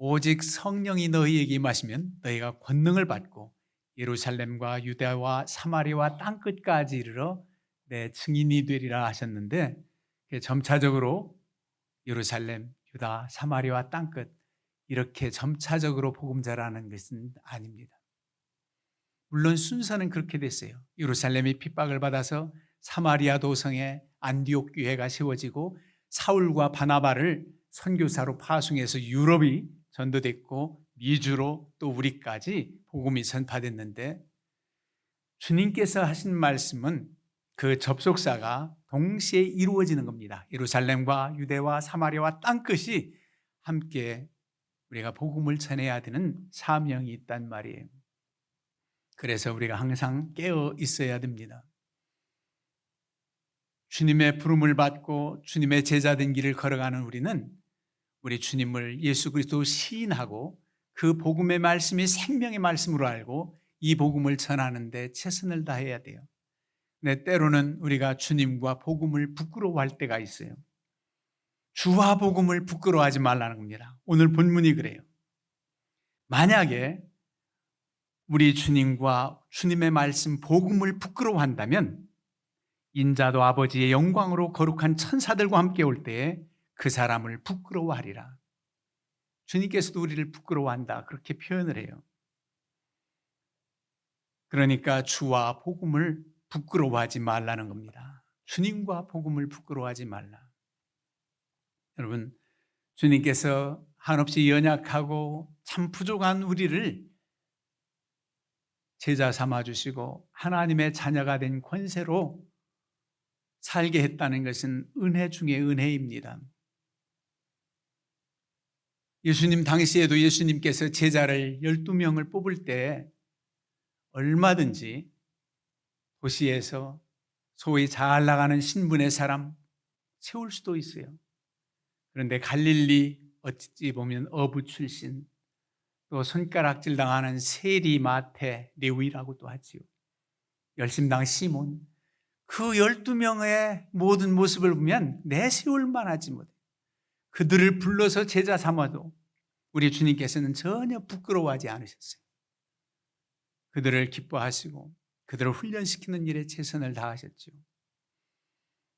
오직 성령이 너희에게 임하시면 너희가 권능을 받고 예루살렘과 유대와 사마리아와 땅끝까지 이르러 내 증인이 되리라 하셨는데, 점차적으로 예루살렘, 유다, 사마리아와 땅끝 이렇게 점차적으로 복음 전하는 것은 아닙니다. 물론 순서는 그렇게 됐어요. 예루살렘이 핍박을 받아서 사마리아 도성에 안디옥 교회가 세워지고 사울과 바나바를 선교사로 파송해서 유럽이 전도됐고 미주로 또 우리까지 복음이 전파됐는데, 주님께서 하신 말씀은 그 접속사가 동시에 이루어지는 겁니다. 예루살렘과 유대와 사마리아와 땅끝이 함께 우리가 복음을 전해야 되는 사명이 있단 말이에요. 그래서 우리가 항상 깨어 있어야 됩니다. 주님의 부름을 받고 주님의 제자된 길을 걸어가는 우리는 우리 주님을 예수 그리스도 시인하고 그 복음의 말씀이 생명의 말씀으로 알고 이 복음을 전하는 데 최선을 다해야 돼요. 근데 때로는 우리가 주님과 복음을 부끄러워할 때가 있어요. 주와 복음을 부끄러워하지 말라는 겁니다. 오늘 본문이 그래요. 만약에 우리 주님과 주님의 말씀 복음을 부끄러워한다면 인자도 아버지의 영광으로 거룩한 천사들과 함께 올 때에 그 사람을 부끄러워하리라. 주님께서도 우리를 부끄러워한다 그렇게 표현을 해요. 그러니까 주와 복음을 부끄러워하지 말라는 겁니다. 주님과 복음을 부끄러워하지 말라. 여러분, 주님께서 한없이 연약하고 참 부족한 우리를 제자 삼아주시고 하나님의 자녀가 된 권세로 살게 했다는 것은 은혜 중에 은혜입니다. 예수님 당시에도 예수님께서 제자를 12명을 뽑을 때 얼마든지 도시에서 소위 잘 나가는 신분의 사람 세울 수도 있어요. 그런데 갈릴리 어찌 보면 어부 출신, 또 손가락질 당하는 세리, 마태, 레위라고도 하지요. 열심당 시몬, 그 12명의 모든 모습을 보면 내세울 만하지 못해. 그들을 불러서 제자 삼아도 우리 주님께서는 전혀 부끄러워하지 않으셨어요. 그들을 기뻐하시고 그들을 훈련시키는 일에 최선을 다하셨죠.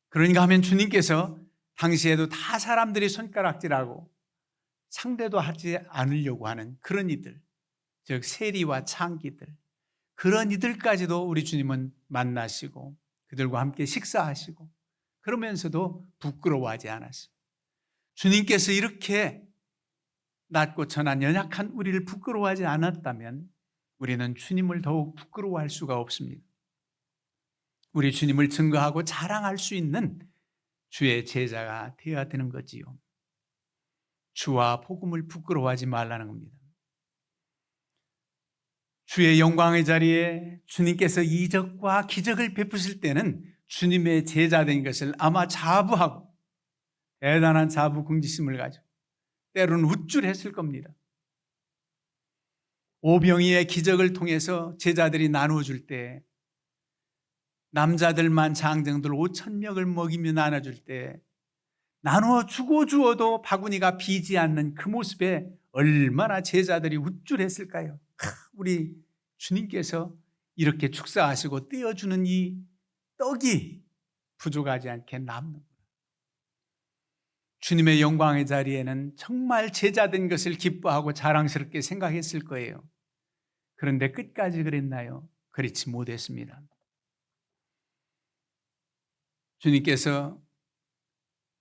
그러니까 하면 주님께서 당시에도 다 사람들이 손가락질하고 상대도 하지 않으려고 하는 그런 이들, 즉 세리와 창기들, 그런 이들까지도 우리 주님은 만나시고 그들과 함께 식사하시고 그러면서도 부끄러워하지 않았어요. 주님께서 이렇게 낮고 천한 연약한 우리를 부끄러워하지 않았다면 우리는 주님을 더욱 부끄러워할 수가 없습니다. 우리 주님을 증거하고 자랑할 수 있는 주의 제자가 되어야 되는 거지요. 주와 복음을 부끄러워하지 말라는 겁니다. 주의 영광의 자리에 주님께서 이적과 기적을 베푸실 때는 주님의 제자된 것을 아마 자부하고 대단한 자부긍지심을 가지고 때로는 우쭐했을 겁니다. 오병이의 기적을 통해서 제자들이 나눠줄 때 남자들만 장정들 5,000명을 먹이며 나눠줄 때 나누어 주고 주어도 바구니가 비지 않는 그 모습에 얼마나 제자들이 우쭐했을까요? 우리 주님께서 이렇게 축사하시고 떼어주는 이 떡이 부족하지 않게 남는 주님의 영광의 자리에는 정말 제자된 것을 기뻐하고 자랑스럽게 생각했을 거예요. 그런데 끝까지 그랬나요? 그렇지 못했습니다. 주님께서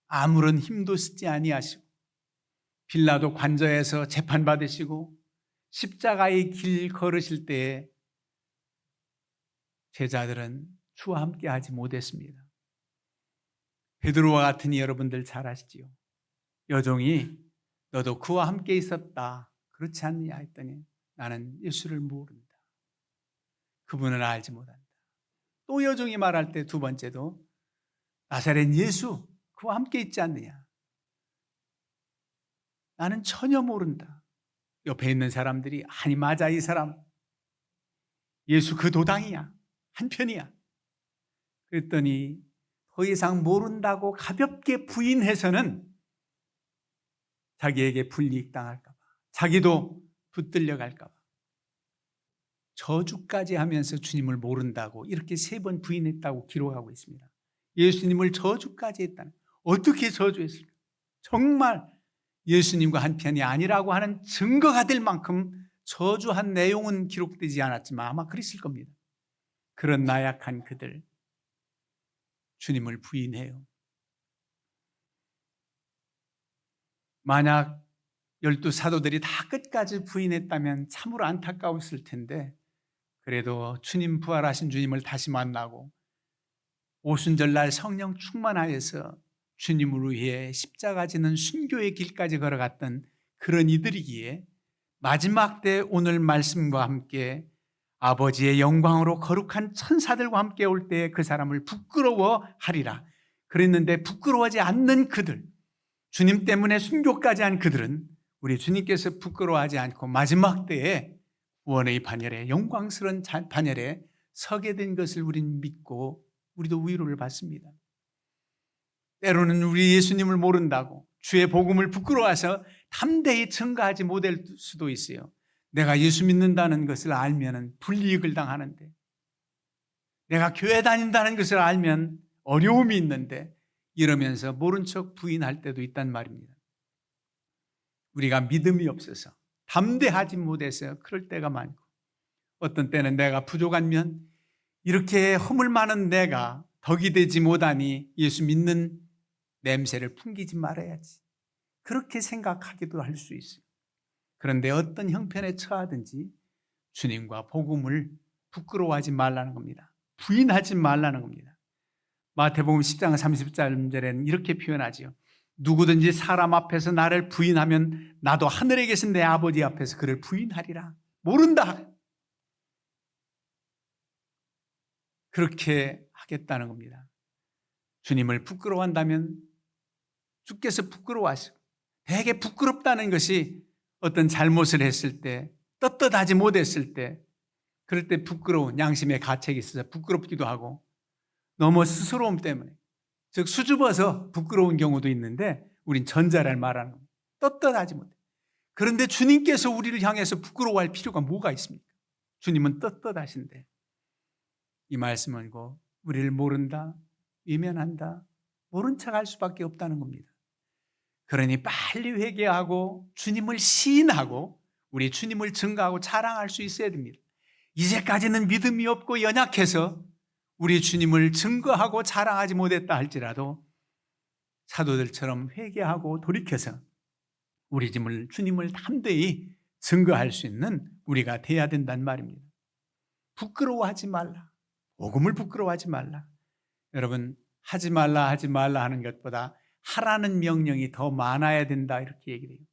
아무런 힘도 쓰지 아니하시고 빌라도 관저에서 재판받으시고 십자가의 길 걸으실 때에 제자들은 주와 함께 하지 못했습니다. 베드로와 같으니 여러분들 잘 아시지요. 여종이 너도 그와 함께 있었다 그렇지 않느냐 했더니 나는 예수를 모른다. 그분을 알지 못한다. 또 여종이 말할 때 두 번째도 나사렛 예수 그와 함께 있지 않느냐. 나는 전혀 모른다. 옆에 있는 사람들이 아니 맞아 이 사람 예수 그 도당이야 한편이야. 그랬더니 더 이상 모른다고 가볍게 부인해서는 자기에게 불이익당할까 봐 자기도 붙들려 갈까 봐. 저주까지 하면서 주님을 모른다고 이렇게 3번 부인했다고 기록하고 있습니다. 예수님을 저주까지 했다는, 어떻게 저주했을까? 정말 예수님과 한편이 아니라고 하는 증거가 될 만큼 저주한 내용은 기록되지 않았지만 아마 그랬을 겁니다. 그런 나약한 그들, 주님을 부인해요. 만약 12 사도들이 다 끝까지 부인했다면 참으로 안타까웠을 텐데, 그래도 주님, 부활하신 주님을 다시 만나고 오순절날 성령 충만하여서 주님을 위해 십자가 지는 순교의 길까지 걸어갔던 그런 이들이기에 마지막 때 오늘 말씀과 함께 아버지의 영광으로 거룩한 천사들과 함께 올 때 그 사람을 부끄러워하리라 그랬는데, 부끄러워하지 않는 그들, 주님 때문에 순교까지 한 그들은 우리 주님께서 부끄러워하지 않고 마지막 때에 구원의 반열에, 영광스러운 반열에 서게 된 것을 우리는 믿고 우리도 위로를 받습니다. 때로는 우리 예수님을 모른다고 주의 복음을 부끄러워해서 담대히 증거하지 못할 수도 있어요. 내가 예수 믿는다는 것을 알면 불이익을 당하는데, 내가 교회 다닌다는 것을 알면 어려움이 있는데, 이러면서 모른 척 부인할 때도 있단 말입니다. 우리가 믿음이 없어서 담대하지 못해서 그럴 때가 많고, 어떤 때는 내가 부족하면 이렇게 허물 많은 내가 덕이 되지 못하니 예수 믿는 냄새를 풍기지 말아야지, 그렇게 생각하기도 할 수 있어요. 그런데 어떤 형편에 처하든지 주님과 복음을 부끄러워하지 말라는 겁니다. 부인하지 말라는 겁니다. 마태복음 10장 30절에는 이렇게 표현하지요. 누구든지 사람 앞에서 나를 부인하면 나도 하늘에 계신 내 아버지 앞에서 그를 부인하리라. 모른다, 그렇게 하겠다는 겁니다. 주님을 부끄러워한다면 주께서 부끄러워하시고, 되게 부끄럽다는 것이 어떤 잘못을 했을 때, 떳떳하지 못했을 때, 그럴 때 부끄러운 양심의 가책이 있어서 부끄럽기도 하고, 너무 스스로움 때문에, 즉 수줍어서 부끄러운 경우도 있는데, 우린 전자를 말하는 겁니다. 떳떳하지 못해. 그런데 주님께서 우리를 향해서 부끄러워할 필요가 뭐가 있습니까? 주님은 떳떳하신데. 이 말씀은 곧 우리를 모른다, 외면한다, 모른 척할 수밖에 없다는 겁니다. 그러니 빨리 회개하고 주님을 시인하고 우리 주님을 증거하고 자랑할 수 있어야 됩니다. 이제까지는 믿음이 없고 연약해서 우리 주님을 증거하고 자랑하지 못했다 할지라도 사도들처럼 회개하고 돌이켜서 우리 주님을 담대히 증거할 수 있는 우리가 돼야 된다는 말입니다. 부끄러워하지 말라. 복음을 부끄러워하지 말라. 여러분, 하지 말라 하는 것보다 하라는 명령이 더 많아야 된다, 이렇게 얘기를 해요.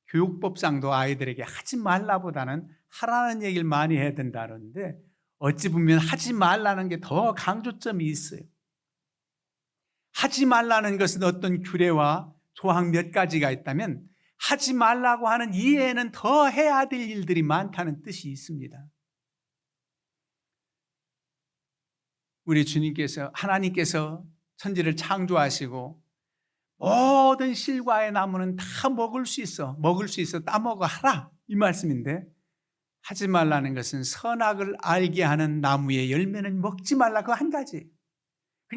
교육법상도 아이들에게 하지 말라보다는 하라는 얘기를 많이 해야 된다는데, 어찌 보면 하지 말라는 게 더 강조점이 있어요. 하지 말라는 것은 어떤 규례와 조항 몇 가지가 있다면, 하지 말라고 하는 이해에는 더 해야 될 일들이 많다는 뜻이 있습니다. 우리 주님께서, 하나님께서 천지를 창조하시고 모든 실과의 나무는 다 먹을 수 있어 따먹어 하라, 이 말씀인데, 하지 말라는 것은 선악을 알게 하는 나무의 열매는 먹지 말라, 그 한 가지.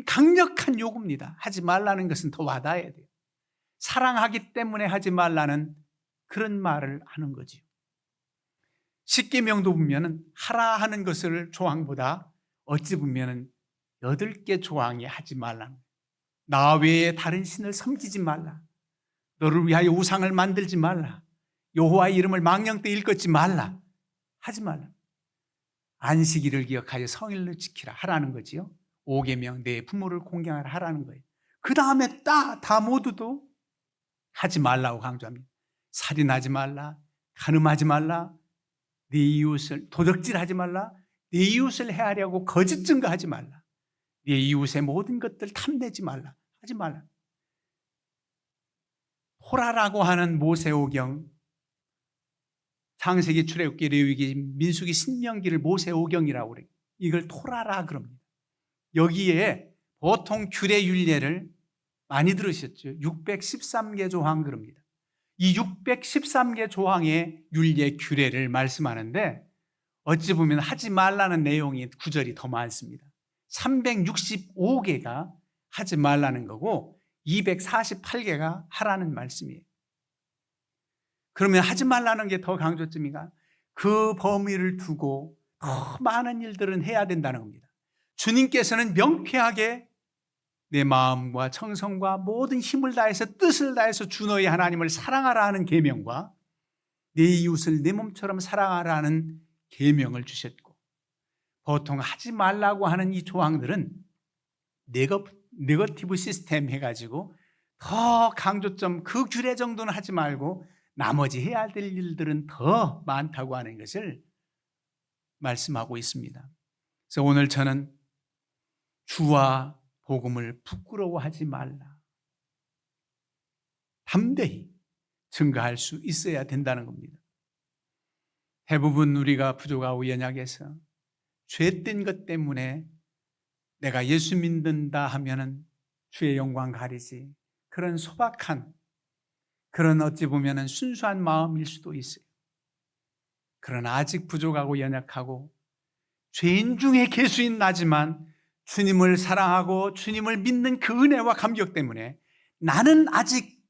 강력한 요구입니다. 하지 말라는 것은 더 와닿아야 돼요. 사랑하기 때문에 하지 말라는 그런 말을 하는 거지요. 십계명도 보면은 하라 하는 것을 조항보다 어찌 보면은 8개 조항이 하지 말라는, 나 외에 다른 신을 섬기지 말라, 너를 위하여 우상을 만들지 말라, 여호와의 이름을 망령되이 일컫지 말라, 하지 말라, 안식일을 기억하여 성일을 지키라 하라는 거지요. 5계명, 내 부모를 공경하라 하라는 거예요. 그 다음에 다 모두도 하지 말라고 강조합니다. 살인하지 말라, 간음하지 말라, 네 이웃을 도적질하지 말라, 네 이웃을 해하려고 거짓 증거하지 말라, 네 이웃의 모든 것들 탐내지 말라, 하지 말라. 토라라고 하는 모세오경, 창세기, 출애굽기, 레위기, 민수기, 신명기를 모세오경이라고 그래요. 이걸 토라라 그럽니다. 여기에 보통 규례 율례를 많이 들으셨죠. 613개 조항 그럽니다. 이 613개 조항의 율례 규례를 말씀하는데 어찌 보면 하지 말라는 내용이 구절이 더 많습니다. 365개가 하지 말라는 거고 248개가 하라는 말씀이에요. 그러면 하지 말라는 게 더 강조점이가 그 범위를 두고 더 많은 일들은 해야 된다는 겁니다. 주님께서는 명쾌하게 내 마음과 청성과 모든 힘을 다해서 뜻을 다해서 주 너희 하나님을 사랑하라 하는 계명과 내 이웃을 내 몸처럼 사랑하라는 계명을 주셨고, 보통 하지 말라고 하는 이 조항들은 네거티브 시스템 해가지고 더 강조점 그 규례 정도는 하지 말고 나머지 해야 될 일들은 더 많다고 하는 것을 말씀하고 있습니다. 그래서 오늘 저는 주와 복음을 부끄러워하지 말라, 담대히 증거할 수 있어야 된다는 겁니다. 대부분 우리가 부족하고 연약해서 죄된 것 때문에 내가 예수 믿는다 하면은 주의 영광 가리지, 그런 소박한, 그런 어찌 보면은 순수한 마음일 수도 있어요. 그러나 아직 부족하고 연약하고 죄인 중에 괴수인 나지만 주님을 사랑하고 주님을 믿는 그 은혜와 감격 때문에 나는 아직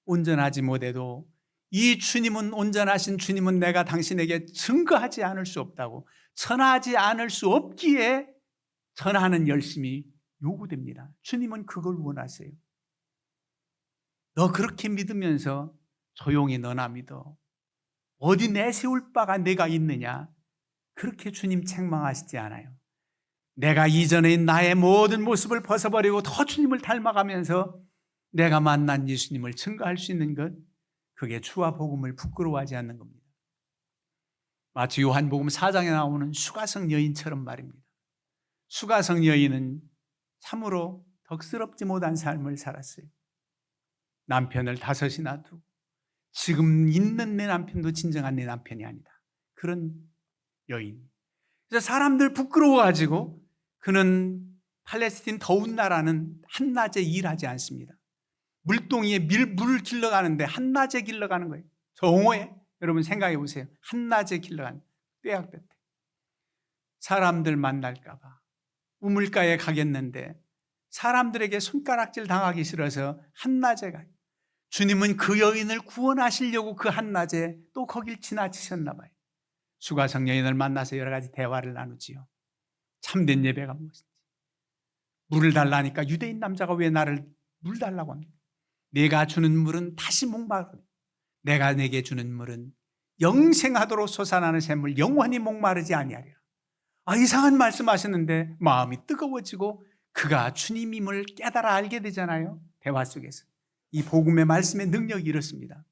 온전하지 못해도 이 주님은, 온전하신 주님은 내가 당신에게 증거하지 않을 수 없다고, 전하지 않을 수 없기에 전하는 열심이 요구됩니다. 주님은 그걸 원하세요. 너 그렇게 믿으면서 조용히 너나 믿어, 어디 내세울 바가 내가 있느냐, 그렇게 주님 책망하시지 않아요. 내가 이전에 나의 모든 모습을 벗어버리고 더 주님을 닮아가면서 내가 만난 예수님을 증거할 수 있는 것, 그게 주와 복음을 부끄러워하지 않는 겁니다. 마치 요한복음 4장에 나오는 수가성 여인처럼 말입니다. 수가성 여인은 참으로 덕스럽지 못한 삶을 살았어요. 남편을 5이나 두고, 지금 있는 내 남편도 진정한 내 남편이 아니다, 그런 여인. 그래서 사람들 부끄러워가지고 그는 팔레스틴 더운 나라는 한낮에 일하지 않습니다. 물동이에 물을 길러가는데 한낮에 길러가는 거예요. 정오에, 여러분 생각해 보세요. 한낮에 길러가는, 떼약볕에 사람들 만날까 봐 우물가에 가겠는데 사람들에게 손가락질 당하기 싫어서 한낮에 가요. 주님은 그 여인을 구원하시려고 그 한낮에 또 거길 지나치셨나 봐요. 수가성 여인을 만나서 여러 가지 대화를 나누지요. 참된 예배가 무엇인지, 물을 달라니까 유대인 남자가 왜 나를 물 달라고 합니까? 내가 주는 물은 다시 목마르다, 내가 내게 주는 물은 영생하도록 솟아나는 샘물, 영원히 목마르지 아니하리라. 이상한 말씀하셨는데 마음이 뜨거워지고 그가 주님임을 깨달아 알게 되잖아요. 대화 속에서 이 복음의 말씀의 능력이 이렇습니다.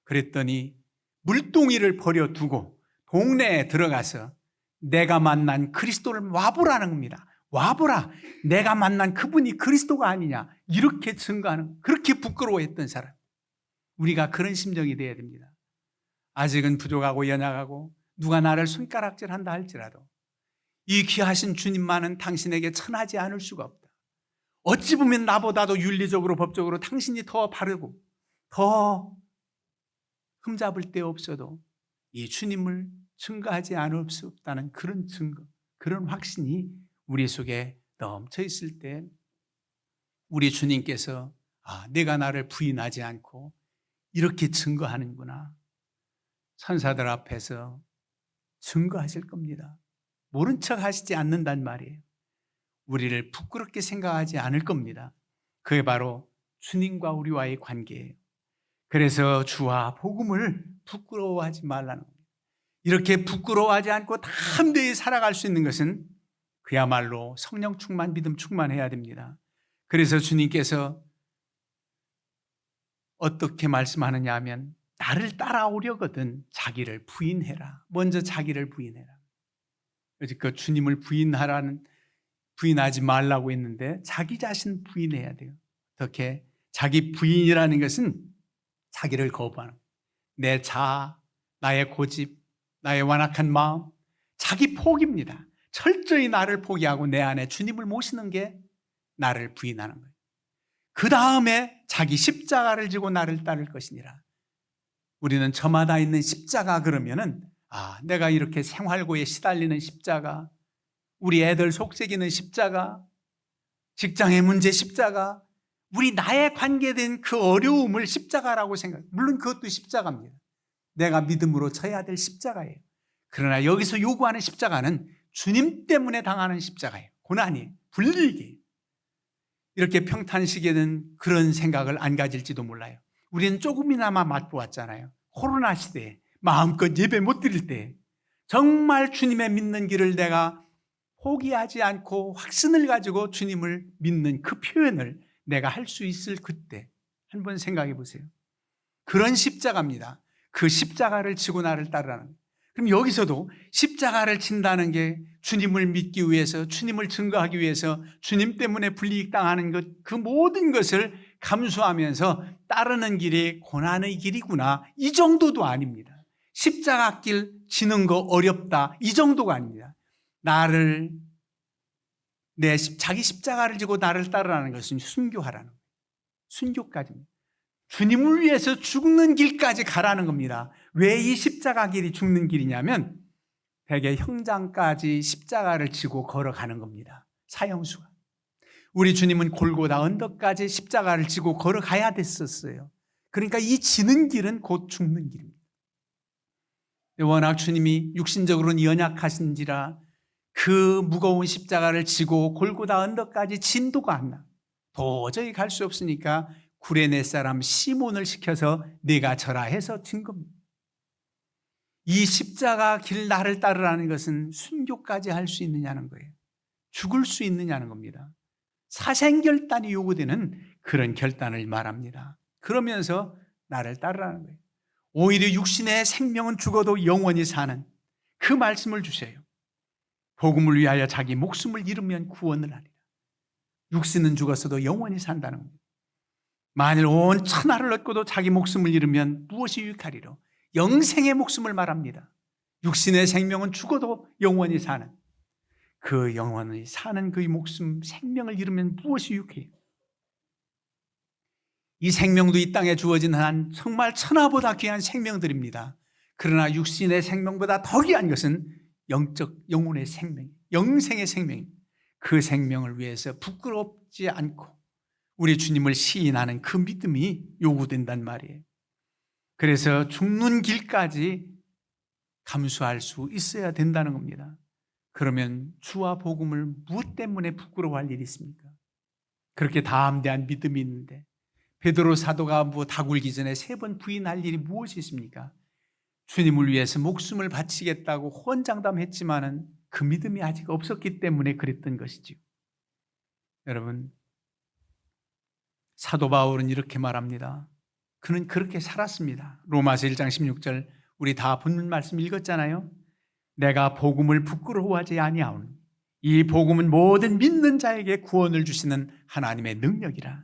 그랬더니 물동이를 버려두고 동네에 들어가서 내가 만난 그리스도를 와보라는 겁니다. 와보라, 내가 만난 그분이 그리스도가 아니냐, 이렇게 증거하는, 그렇게 부끄러워했던 사람. 우리가 그런 심정이 되어야 됩니다. 아직은 부족하고 연약하고 누가 나를 손가락질한다 할지라도 이 귀하신 주님만은 당신에게 천하지 않을 수가 없다. 어찌 보면 나보다도 윤리적으로 법적으로 당신이 더 바르고 더 흠잡을 데 없어도 이 주님을 증거하지 않을 수 없다는 그런 증거, 그런 확신이 우리 속에 넘쳐 있을 때 우리 주님께서 내가 나를 부인하지 않고 이렇게 증거하는구나, 천사들 앞에서 증거하실 겁니다. 모른 척 하시지 않는단 말이에요. 우리를 부끄럽게 생각하지 않을 겁니다. 그게 바로 주님과 우리와의 관계예요. 그래서 주와 복음을 부끄러워하지 말라는 겁니다. 이렇게 부끄러워하지 않고 담대히 살아갈 수 있는 것은 그야말로 성령 충만, 믿음 충만해야 됩니다. 그래서 주님께서 어떻게 말씀하느냐 하면, 나를 따라오려거든 자기를 부인해라. 먼저 자기를 부인해라. 그 주님을 부인하지 말라고 했는데 자기 자신 부인해야 돼요. 어떻게? 자기 부인이라는 것은 자기를 거부하는, 내 자아, 나의 고집, 나의 완악한 마음, 자기 포기입니다. 철저히 나를 포기하고 내 안에 주님을 모시는 게 나를 부인하는 거예요. 그 다음에 자기 십자가를 지고 나를 따를 것이니라. 우리는 저마다 있는 십자가 그러면은 내가 이렇게 생활고에 시달리는 십자가, 우리 애들 속삭이는 십자가, 직장의 문제 십자가, 우리 나에 관계된 그 어려움을 십자가라고 생각해요. 물론 그것도 십자가입니다. 내가 믿음으로 져야 될 십자가예요. 그러나 여기서 요구하는 십자가는 주님 때문에 당하는 십자가예요. 고난이, 불리기. 이렇게 평탄시계는 그런 생각을 안 가질지도 몰라요. 우리는 조금이나마 맛보았잖아요. 코로나 시대에 마음껏 예배 못 드릴 때 정말 주님의 믿는 길을 내가 포기하지 않고 확신을 가지고 주님을 믿는 그 표현을 내가 할 수 있을 그때 한번 생각해 보세요. 그런 십자가입니다. 그 십자가를 지고 나를 따르라는 거예요. 그럼 여기서도 십자가를 진다는 게 주님을 믿기 위해서, 주님을 증거하기 위해서, 주님 때문에 불이익 당하는 것, 그 모든 것을 감수하면서 따르는 길이 고난의 길이구나, 이 정도도 아닙니다. 십자가 길 지는 거 어렵다, 이 정도가 아닙니다. 자기 십자가를 지고 나를 따르라는 것은 순교하라는 거예요. 순교까지입니다. 주님을 위해서 죽는 길까지 가라는 겁니다. 왜 이 십자가 길이 죽는 길이냐면 대개 형장까지 십자가를 지고 걸어가는 겁니다. 사형수가. 우리 주님은 골고다 언덕까지 십자가를 지고 걸어가야 됐었어요. 그러니까 이 지는 길은 곧 죽는 길입니다. 워낙 주님이 육신적으로는 연약하신지라 그 무거운 십자가를 지고 골고다 언덕까지 진도가 안 나. 도저히 갈 수 없으니까 구레네 사람 시몬을 시켜서 네가 져라 해서 진 겁니다. 이 십자가 길 나를 따르라는 것은 순교까지 할 수 있느냐는 거예요. 죽을 수 있느냐는 겁니다. 사생결단이 요구되는 그런 결단을 말합니다. 그러면서 나를 따르라는 거예요. 오히려 육신의 생명은 죽어도 영원히 사는 그 말씀을 주세요. 복음을 위하여 자기 목숨을 잃으면 구원을 하리라. 육신은 죽었어도 영원히 산다는 겁니다. 만일 온 천하를 얻고도 자기 목숨을 잃으면 무엇이 유익하리로? 영생의 목숨을 말합니다. 육신의 생명은 죽어도 영원히 사는, 그 영원히 사는 그 목숨, 생명을 잃으면 무엇이 유익해요? 이 생명도 이 땅에 주어진 한 정말 천하보다 귀한 생명들입니다. 그러나 육신의 생명보다 더 귀한 것은 영혼의 생명, 영생의 생명, 그 생명을 위해서 부끄럽지 않고 우리 주님을 시인하는 그 믿음이 요구된단 말이에요. 그래서 죽는 길까지 감수할 수 있어야 된다는 겁니다. 그러면 주와 복음을 무엇 때문에 부끄러워할 일이 있습니까? 그렇게 담대한 믿음이 있는데 베드로 사도가 다 굴기 전에 3번 부인할 일이 무엇이 있습니까? 주님을 위해서 목숨을 바치겠다고 호언장담했지만은 그 믿음이 아직 없었기 때문에 그랬던 것이지요. 여러분, 사도 바울은 이렇게 말합니다. 그는 그렇게 살았습니다. 로마서 1장 16절 우리 다 본문 말씀 읽었잖아요. 내가 복음을 부끄러워하지 아니하오니 이 복음은 모든 믿는 자에게 구원을 주시는 하나님의 능력이라.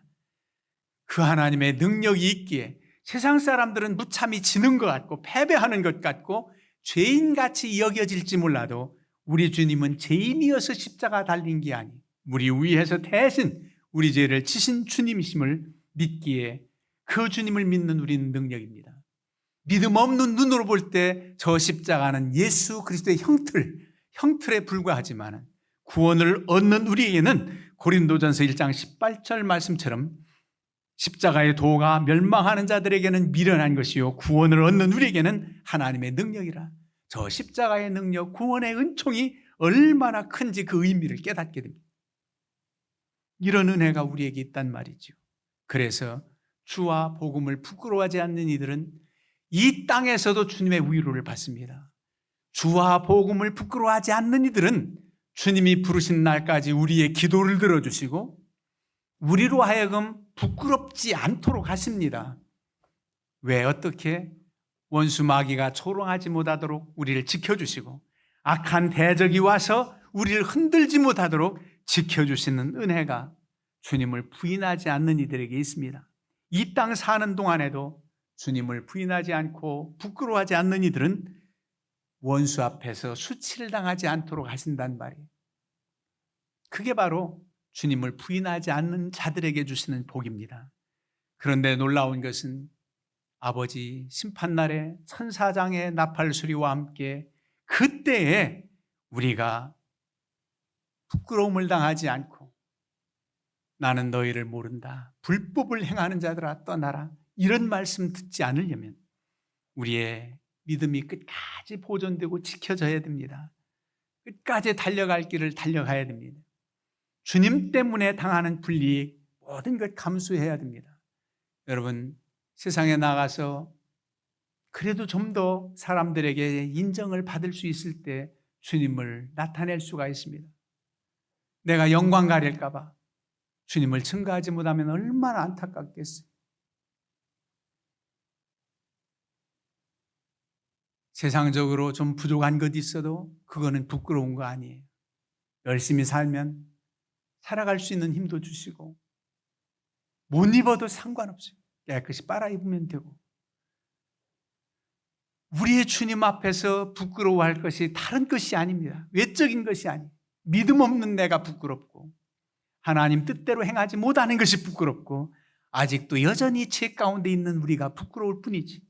그 하나님의 능력이 있기에 세상 사람들은 무참히 지는 것 같고 패배하는 것 같고 죄인같이 여겨질지 몰라도 우리 주님은 죄인이어서 십자가 달린 게 아니 우리 위해서 대신 우리 죄를 지신 주님이심을 믿기에 그 주님을 믿는 우리는 능력입니다. 믿음 없는 눈으로 볼 때 저 십자가는 예수 그리스도의 형틀에 불과하지만 구원을 얻는 우리에게는 고린도전서 1장 18절 말씀처럼 십자가의 도가 멸망하는 자들에게는 미련한 것이요 구원을 얻는 우리에게는 하나님의 능력이라. 저 십자가의 능력, 구원의 은총이 얼마나 큰지 그 의미를 깨닫게 됩니다. 이런 은혜가 우리에게 있단 말이죠. 그래서 주와 복음을 부끄러워하지 않는 이들은 이 땅에서도 주님의 위로를 받습니다. 주와 복음을 부끄러워하지 않는 이들은 주님이 부르신 날까지 우리의 기도를 들어주시고 우리로 하여금 부끄럽지 않도록 하십니다. 왜 어떻게? 원수 마귀가 초롱하지 못하도록 우리를 지켜주시고 악한 대적이 와서 우리를 흔들지 못하도록 지켜주시는 은혜가 주님을 부인하지 않는 이들에게 있습니다. 이 땅 사는 동안에도 주님을 부인하지 않고 부끄러워하지 않는 이들은 원수 앞에서 수치를 당하지 않도록 하신단 말이에요. 그게 바로 주님을 부인하지 않는 자들에게 주시는 복입니다. 그런데 놀라운 것은 아버지 심판날에 천사장의 나팔 소리와 함께 그때에 우리가 부끄러움을 당하지 않고 나는 너희를 모른다, 불법을 행하는 자들아 떠나라, 이런 말씀 듣지 않으려면 우리의 믿음이 끝까지 보존되고 지켜져야 됩니다. 끝까지 달려갈 길을 달려가야 됩니다. 주님 때문에 당하는 불이익 모든 것 감수해야 됩니다. 여러분, 세상에 나가서 그래도 좀 더 사람들에게 인정을 받을 수 있을 때 주님을 나타낼 수가 있습니다. 내가 영광 가릴까 봐 주님을 증거하지 못하면 얼마나 안타깝겠어요. 세상적으로 좀 부족한 것이 있어도 그거는 부끄러운 거 아니에요. 열심히 살면 살아갈 수 있는 힘도 주시고 못 입어도 상관없어요. 깨끗이 빨아 입으면 되고. 우리의 주님 앞에서 부끄러워할 것이 다른 것이 아닙니다. 외적인 것이 아니에요. 믿음 없는 내가 부끄럽고 하나님 뜻대로 행하지 못하는 것이 부끄럽고 아직도 여전히 죄 가운데 있는 우리가 부끄러울 뿐이지,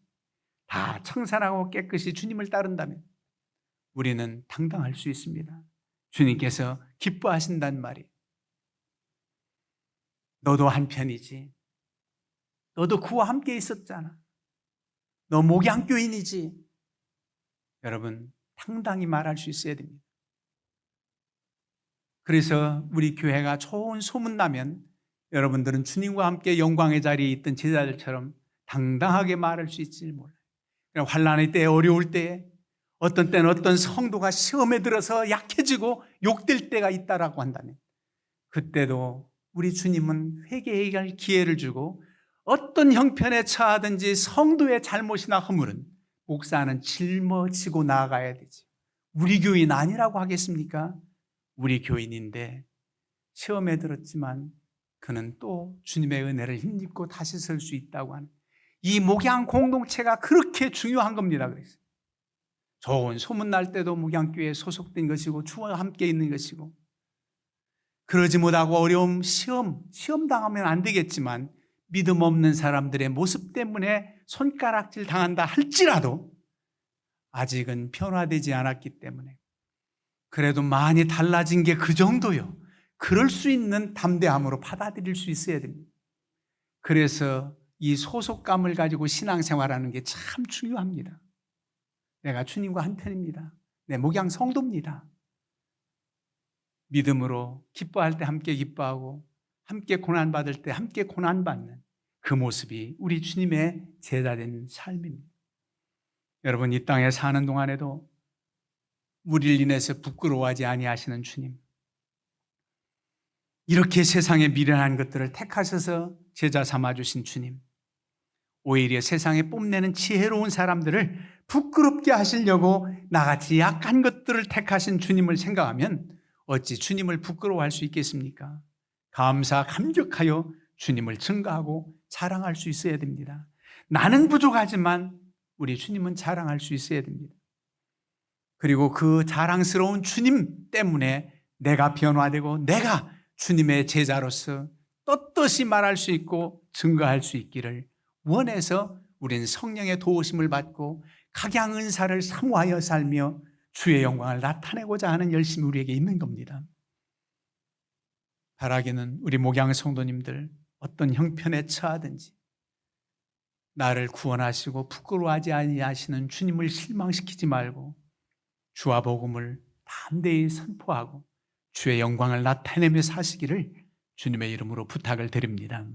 다 청산하고 깨끗이 주님을 따른다면 우리는 당당할 수 있습니다. 주님께서 기뻐하신단 말이에요. 너도 한편이지. 너도 그와 함께 있었잖아. 너 목양교인이지. 여러분, 당당히 말할 수 있어야 됩니다. 그래서 우리 교회가 좋은 소문나면 여러분들은 주님과 함께 영광의 자리에 있던 제자들처럼 당당하게 말할 수 있지 몰라요. 환난의 때에, 어려울 때에, 어떤 때는 어떤 성도가 시험에 들어서 약해지고 욕될 때가 있다라고 한다면 그때도 우리 주님은 회개해야 할 기회를 주고 어떤 형편에 처하든지 성도의 잘못이나 허물은 목사는 짊어지고 나아가야 되지. 우리 교인 아니라고 하겠습니까? 우리 교인인데 시험에 들었지만 그는 또 주님의 은혜를 힘입고 다시 설 수 있다고 하는 이 목양 공동체가 그렇게 중요한 겁니다. 그래서 좋은 소문날 때도 목양교회에 소속된 것이고 주와 함께 있는 것이고, 그러지 못하고 어려움, 시험 당하면 안 되겠지만 믿음 없는 사람들의 모습 때문에 손가락질 당한다 할지라도 아직은 변화되지 않았기 때문에 그래도 많이 달라진 게 그 정도요. 그럴 수 있는 담대함으로 받아들일 수 있어야 됩니다. 그래서 이 소속감을 가지고 신앙생활하는 게 참 중요합니다. 내가 주님과 한편입니다. 내 목양 성도입니다. 믿음으로 기뻐할 때 함께 기뻐하고 함께 고난받을 때 함께 고난받는 그 모습이 우리 주님의 제자된 삶입니다. 여러분, 이 땅에 사는 동안에도 우리를 인해서 부끄러워하지 아니하시는 주님, 이렇게 세상에 미련한 것들을 택하셔서 제자 삼아주신 주님, 오히려 세상에 뽐내는 지혜로운 사람들을 부끄럽게 하시려고 나같이 약한 것들을 택하신 주님을 생각하면 어찌 주님을 부끄러워할 수 있겠습니까? 감격하여 주님을 증거하고 자랑할 수 있어야 됩니다. 나는 부족하지만 우리 주님은 자랑할 수 있어야 됩니다. 그리고 그 자랑스러운 주님 때문에 내가 변화되고 내가 주님의 제자로서 떳떳이 말할 수 있고 증거할 수 있기를 원해서 우리는 성령의 도우심을 받고 각양 은사를 사모하여 살며 주의 영광을 나타내고자 하는 열심이 우리에게 있는 겁니다. 바라기는 우리 목양 성도님들 어떤 형편에 처하든지 나를 구원하시고 부끄러워하지 아니하시는 주님을 실망시키지 말고 주와 복음을 담대히 선포하고 주의 영광을 나타내며 사시기를 주님의 이름으로 부탁을 드립니다.